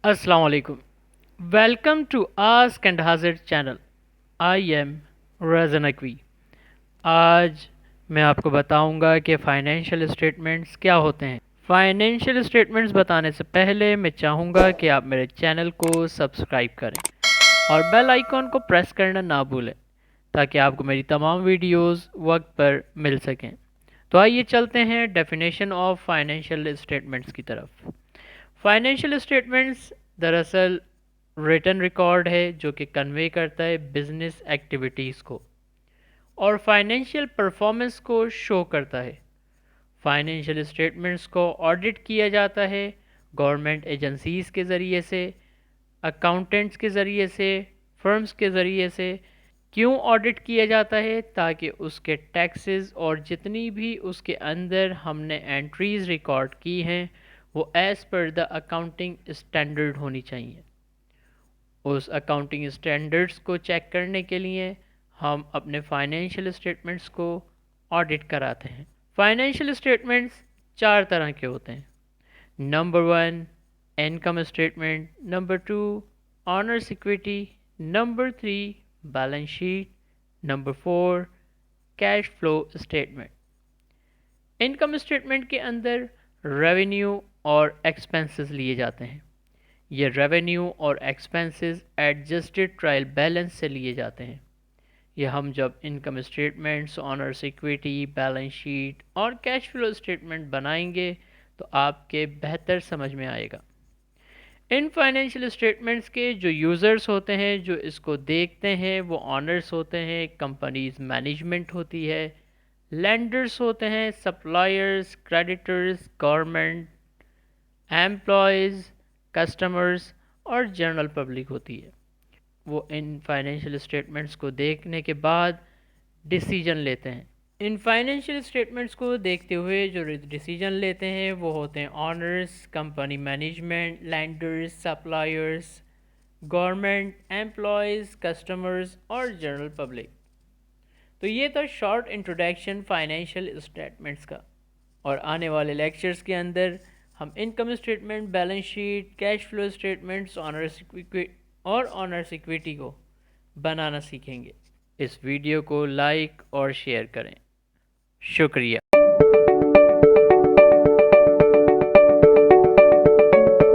अस्सलाम वालेकुम। Welcome to ask and हाजिर चैनल। आई एम रज़ा नकवी। आज मैं आपको बताऊंगा कि फ़ाइनेंशियल स्टेटमेंट्स क्या होते हैं। फ़ाइनेंशियल स्टेटमेंट्स बताने से पहले मैं चाहूँगा कि आप मेरे चैनल को सब्सक्राइब करें और बेल आइकॉन को प्रेस करना ना भूलें ताकि आपको मेरी तमाम वीडियोस वक्त पर मिल सकें। तो आइए चलते हैं डेफिनेशन ऑफ फाइनेंशियल स्टेटमेंट्स की तरफ। फाइनेंशियल स्टेटमेंट्स दरअसल रिटन रिकॉर्ड है जो कि कन्वे करता है बिजनेस एक्टिविटीज़ को और फाइनेंशियल परफॉर्मेंस को शो करता है। फाइनेंशियल स्टेटमेंट्स को ऑडिट किया जाता है गवर्नमेंट एजेंसीज़ के ज़रिए से, अकाउंटेंट्स के ज़रिए से, फर्म्स के ज़रिए से। क्यों ऑडिट किया जाता है? ताकि उसके टैक्सेस और जितनी भी उसके अंदर हमने एंट्रीज़ रिकॉर्ड की हैं वो as per the accounting standard होनी चाहिए। उस अकाउंटिंग स्टैंडर्ड्स को चेक करने के लिए हम अपने फाइनेंशियल स्टेटमेंट्स को ऑडिट कराते हैं। फाइनेंशियल स्टेटमेंट्स चार तरह के होते हैं। Number one, income statement. Number two, honours equity. Number three, balance sheet. Number four, cash flow statement. Income statement के अंदर रेवेन्यू और एक्सपेंसेस लिए जाते हैं। ये रेवेन्यू और एक्सपेंसेस एडजस्टेड ट्रायल बैलेंस से लिए जाते हैं। ये हम जब income statements, honours equity, balance sheet और कैश फ्लो स्टेटमेंट बनाएंगे तो आपके बेहतर समझ में आएगा। इन फाइनेंशियल स्टेटमेंट्स के जो यूज़र्स होते हैं, जो इसको देखते हैं, वो ऑनर्स होते हैं, कंपनीज मैनेजमेंट होती है, लेंडर्स होते हैं, suppliers, creditors, government, employees, customers और जनरल पब्लिक होती है। वो इन फाइनेंशियल स्टेटमेंट्स को देखने के बाद डिसीजन लेते हैं। इन फाइनेंशियल स्टेटमेंट्स को देखते हुए जो डिसीजन लेते हैं वो होते हैं honours, company management, landers, suppliers, government, employees, customers और जनरल पब्लिक। तो ये था शॉर्ट इंट्रोडक्शन फाइनेंशियल स्टेटमेंट्स का। और आने वाले लेक्चर्स के अंदर हम income statement, balance sheet, cash flow statements, honours equity को बनाना सीखेंगे। इस वीडियो को लाइक और शेयर करें। शुक्रिया।